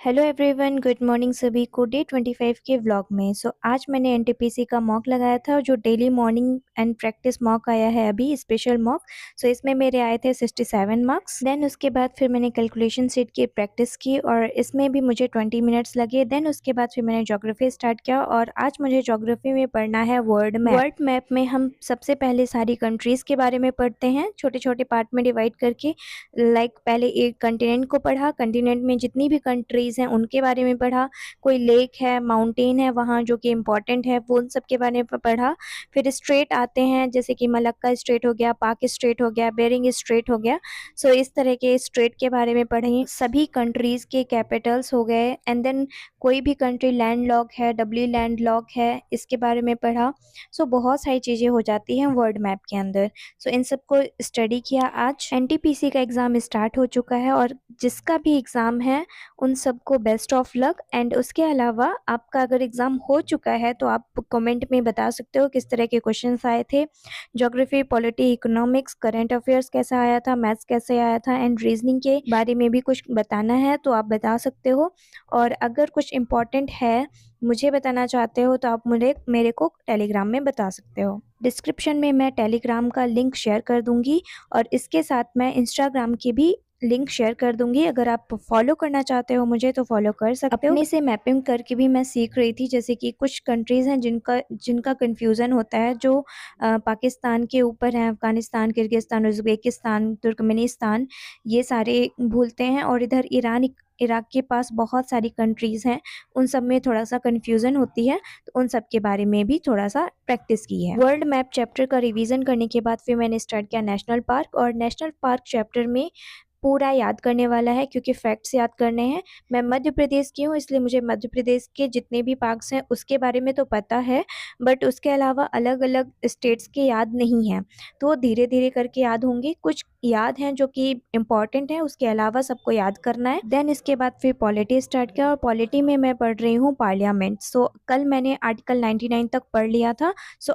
Hello everyone, good morning सभी को day 25 के व्लॉग में। आज मैंने एनटीपीसी का मॉक लगाया था, जो daily morning and practice mock आया है अभी, स्पेशल मॉक। इसमें मेरे आए थे 67 मार्क्स। देन उसके बाद फिर मैंने कैलकुलेशन सीट की प्रैक्टिस की और इसमें भी मुझे 20 मिनट्स लगे। देन उसके बाद फिर मैंने ज्योग्राफी स्टार्ट किया और आज मुझे ज्योग्राफी में पढ़ना है वर्ल्ड मैप। वर्ल्ड मैप में हम सबसे पहले सारी कंट्रीज़ के बारे में पढ़ते हैं, छोटे छोटे पार्ट में डिवाइड करके। पहले एक कंटिनेंट को पढ़ा, कंटिनेंट में जितनी भी कंट्रीज़ हैं उनके बारे में पढ़ा, कोई लेक है, माउंटेन है वहाँ जो कि इम्पोर्टेंट है, वो उन सब के बारे में पढ़ा। फिर स्ट्रेट आते हैं, जैसे कि मलक्का स्ट्रेट हो गया, पाक स्ट्रेट हो गया, बेरिंग स्ट्रेट हो गया। इस तरह के स्ट्रेट के बारे में पढ़ें। सभी कंट्रीज़ के कैपिटल्स हो गए। एंड देन कोई भी कंट्री लैंड लॉक है, डबली लैंड लॉक है, इसके बारे में पढ़ा। बहुत सारी चीज़ें हो जाती हैं वर्ल्ड मैप के अंदर। इन सब को स्टडी किया। आज एनटीपीसी का एग्ज़ाम स्टार्ट हो चुका है और जिसका भी एग्ज़ाम है उन सबको बेस्ट ऑफ लक। एंड उसके अलावा आपका अगर एग्ज़ाम हो चुका है तो आप कमेंट में बता सकते हो किस तरह के क्वेश्चंस आए थे। Geography, polity, economics, current affairs कैसा आया था, मैथ्स कैसे आया था, एंड रीजनिंग के बारे में भी कुछ बताना है तो आप बता सकते हो। और अगर कुछ इम्पॉर्टेंट है मुझे बताना चाहते हो तो आप मुझे मेरे को टेलीग्राम में बता सकते हो। डिस्क्रिप्शन में मैं टेलीग्राम का लिंक शेयर कर दूंगी और इसके साथ मैं इंस्टाग्राम की भी लिंक शेयर कर दूंगी। अगर आप फॉलो करना चाहते हो मुझे तो फॉलो कर सकते हो। अपने से मैपिंग करके भी मैं सीख रही थी, जैसे कि कुछ कंट्रीज़ हैं जिनका कन्फ्यूज़न होता है, जो पाकिस्तान के ऊपर हैं, अफगानिस्तान, किर्गिस्तान, उज़्बेकिस्तान, तुर्कमेनिस्तान, ये सारे भूलते हैं। और इधर ईरान, इराक के पास बहुत सारी कंट्रीज़ हैं, उन सब में थोड़ा सा कन्फ्यूज़न होती है, तो उन सब के बारे में भी थोड़ा सा प्रैक्टिस की है। वर्ल्ड मैप चैप्टर का रिवीजन करने के बाद फिर मैंने स्टार्ट किया नेशनल पार्क। और नेशनल पार्क चैप्टर में पूरा याद करने वाला है, क्योंकि फैक्ट्स याद करने हैं। मैं मध्य प्रदेश की हूँ, इसलिए मुझे मध्य प्रदेश के जितने भी पार्क्स हैं उसके बारे में तो पता है, बट उसके अलावा अलग अलग स्टेट्स के याद नहीं हैं, तो धीरे धीरे करके याद होंगे। कुछ याद हैं जो कि इम्पॉर्टेंट है, उसके अलावा सबको याद करना है। देन इसके बाद फिर पॉलिटी स्टार्ट किया और पॉलिटी में मैं पढ़ रही हूँ पार्लियामेंट। कल मैंने आर्टिकल 99 तक पढ़ लिया था।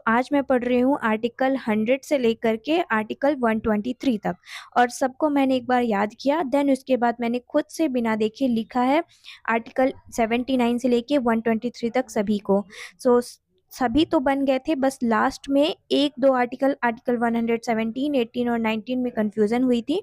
आज मैं पढ़ रही हूँ आर्टिकल 100 से लेकर के आर्टिकल 123 तक, और सबको मैंने एक बार याद किया। देन उसके बाद मैंने खुद से बिना देखे लिखा है आर्टिकल 79 से लेके 123 तक सभी को। सभी तो बन गए थे, बस लास्ट में एक दो आर्टिकल 117, 18 और 19 में कंफ्यूजन हुई थी,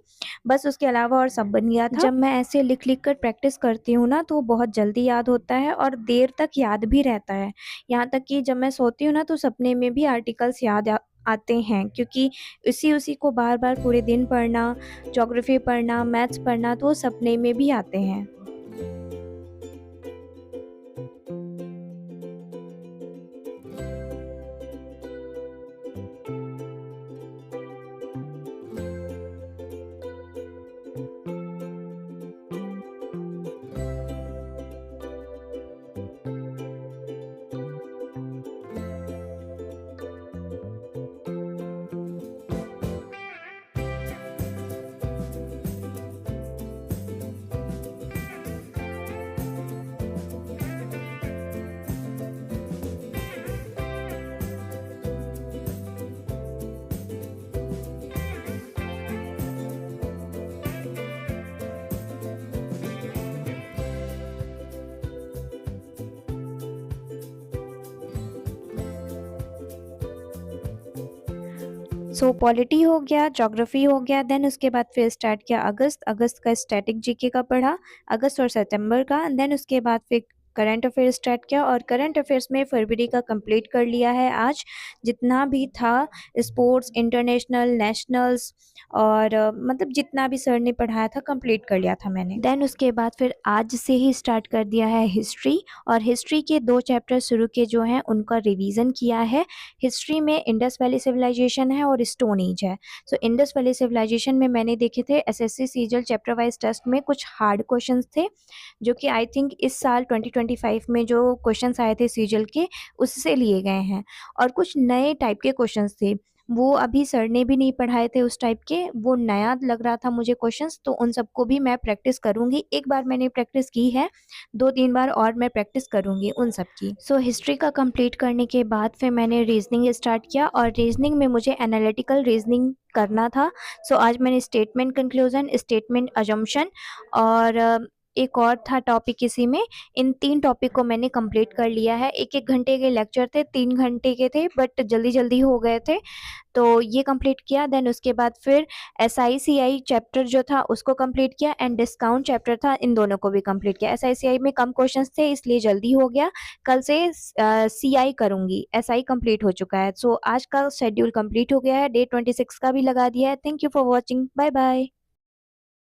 बस उसके अलावा और सब बन गया था। जब मैं ऐसे लिख लिख कर प्रैक्टिस करती हूँ ना तो बहुत जल्दी याद होता है और देर तक याद भी रहता है। यहाँ तक कि जब मैं सोती हूँ ना तो सपने में भी आर्टिकल्स याद आते हैं, क्योंकि उसी उसी को बार बार पूरे दिन पढ़ना, ज्योग्राफी पढ़ना, मैथ्स पढ़ना, तो वो सपने में भी आते हैं। पॉलिटी हो गया, ज्योग्राफी हो गया। देन उसके बाद फिर स्टार्ट किया अगस्त का स्टैटिक जीके का पढ़ा, अगस्त और सितंबर का। देन उसके बाद फिर करंट अफेयर स्टार्ट किया और करंट अफेयर्स में फरवरी का कंप्लीट कर लिया है आज, जितना भी था, स्पोर्ट्स, इंटरनेशनल, नेशनल्स, और मतलब जितना भी सर ने पढ़ाया था कंप्लीट कर लिया था मैंने। देन उसके बाद फिर आज से ही स्टार्ट कर दिया है हिस्ट्री, और हिस्ट्री के 2 चैप्टर शुरू के जो हैं उनका रिवीजन किया है। हिस्ट्री में इंडस वैली सिविलाइजेशन है और स्टोन एज है। इंडस वैली सिविलाइजेशन में मैंने देखे थे एसएससी सीजल चैप्टर वाइज टेस्ट में कुछ हार्ड क्वेश्चंस थे, जो कि आई थिंक इस साल 2025 में जो क्वेश्चंस आए थे सीजल के, उससे लिए गए हैं। और कुछ नए टाइप के क्वेश्चंस थे, वो अभी सर ने भी नहीं पढ़ाए थे उस टाइप के, वो नया लग रहा था मुझे क्वेश्चंस, तो उन सबको भी मैं प्रैक्टिस करूंगी। एक बार मैंने प्रैक्टिस की है, 2-3 बार और मैं प्रैक्टिस करूंगी उन सब की। हिस्ट्री का कंप्लीट करने के बाद फिर मैंने रीजनिंग स्टार्ट किया, और रीजनिंग में मुझे एनालिटिकल रीजनिंग करना था। आज मैंने स्टेटमेंट कंक्लूजन, स्टेटमेंट अजम्पशन और एक और था टॉपिक इसी में। इन 3 टॉपिक को मैंने कंप्लीट कर लिया है। 1-1 घंटे के लेक्चर थे, 3 घंटे के थे बट जल्दी-जल्दी हो गए थे। तो ये कंप्लीट किया, देन उसके बाद फिर एसआईसीआई चैप्टर जो था उसको कंप्लीट किया एंड डिस्काउंट चैप्टर था, इन दोनों को भी कंप्लीट किया। एसआईसीआई में कम क्वेश्चंस थे इसलिए जल्दी हो गया। कल से सीआई करूँगी, एसआई कंप्लीट हो चुका है। सो आज का शेड्यूल कंप्लीट हो गया है, डे 26 का भी लगा दिया है। Thank you for watching, bye bye.